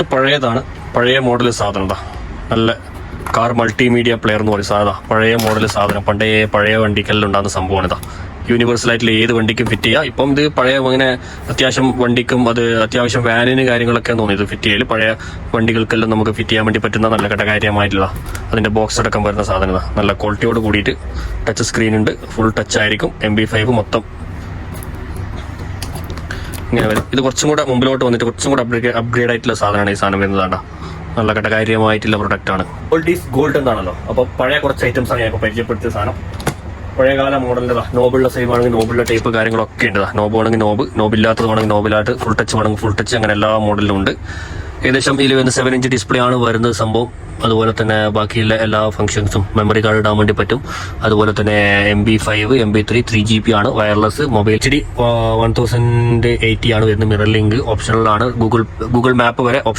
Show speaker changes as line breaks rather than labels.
കുറച്ച് പഴയതാണ്, പഴയ മോഡൽ സാധനം. നല്ല കാർ മൾട്ടിമീഡിയ പ്ലെയർ എന്ന് പറയും സാധാ പഴയ മോഡൽ സാധനം. പഴയ വണ്ടിക്കെല്ലാം ഉണ്ടാകുന്ന സംഭവമാണ് ഇതാ. യൂണിവേഴ്സലായിട്ടുള്ള ഏത് വണ്ടിക്കും ഫിറ്റ് ചെയ്യാം. ഇപ്പം ഇത് പഴയ ഇങ്ങനെ അത്യാവശ്യം വണ്ടിക്കും അത് അത്യാവശ്യം വാനിന് കാര്യങ്ങളൊക്കെ തോന്നിയത് ഫിറ്റ് ചെയ്യൽ. പഴയ വണ്ടികൾക്കെല്ലാം നമുക്ക് ഫിറ്റ് ചെയ്യാൻ വേണ്ടി പറ്റുന്ന നല്ല ഘടകാര്യമായിട്ടുള്ള അതിന്റെ ബോക്സ് അടക്കം വരുന്ന സാധനം. നല്ല ക്വാളിറ്റിയോട് കൂടിയിട്ട് ടച്ച് സ്ക്രീൻ ഉണ്ട്, ഫുൾ ടച്ച് ആയിരിക്കും. MB5 മൊത്തം ഇങ്ങനെ വരും. ഇത് കുറച്ചും കൂടെ മുമ്പിലോട്ട് വന്നിട്ട് കുറച്ചും കൂടെ അപ്ഗ്രേഡ് ആയിട്ടുള്ള സാധനമാണ് ഈ സാധനം വരുന്നതാണ്. നല്ല ഘടകാര്യമായിട്ടുള്ള പ്രൊഡക്റ്റ് ആണ്. ഗോൾഡ് ഈസ് ഗോൾഡ് എന്നാണല്ലോ. അപ്പോൾ പഴയ കുറച്ച് ഐറ്റംസ് ആണ് ഞാൻ ഇപ്പോൾ പരിചയപ്പെടുത്തിയ സാധനം. പഴയകാല മോഡലിൻ്റെ നോബിളുടെ സെയിം ആണെങ്കിൽ നോബിളുടെ ടൈപ്പ് കാര്യങ്ങളൊക്കെ ഉണ്ട്. നോബ് വേണമെങ്കിൽ നോബില്ലാത്തത് വേണമെങ്കിൽ നോബിലായിട്ട്, ഫുൾ ടച്ച് വേണമെങ്കിൽ ഫുൾ ടച്ച്, അങ്ങനെ എല്ലാ മോഡലിലും ഉണ്ട്. ഏകദേശം ഇതിൽ വരുന്ന 7 ഇഞ്ച് ഡിസ്പ്ലേ ആണ് വരുന്നത് സംഭവം. അതുപോലെ തന്നെ ബാക്കിയുള്ള എല്ലാ ഫംഗ്ഷൻസും മെമ്മറി കാർഡ് ഇടാൻ വേണ്ടി പറ്റും. അതുപോലെ തന്നെ MB5 MB3 3GB ആണ്. വയർലെസ് മൊബൈൽ HD 1080 ആണ് വരുന്നത്. മിറർ ലിങ്ക് ഓപ്ഷണൽ ആണ്. ഗൂഗിൾ മാപ്പ് വരെ ഓപ്ഷൻ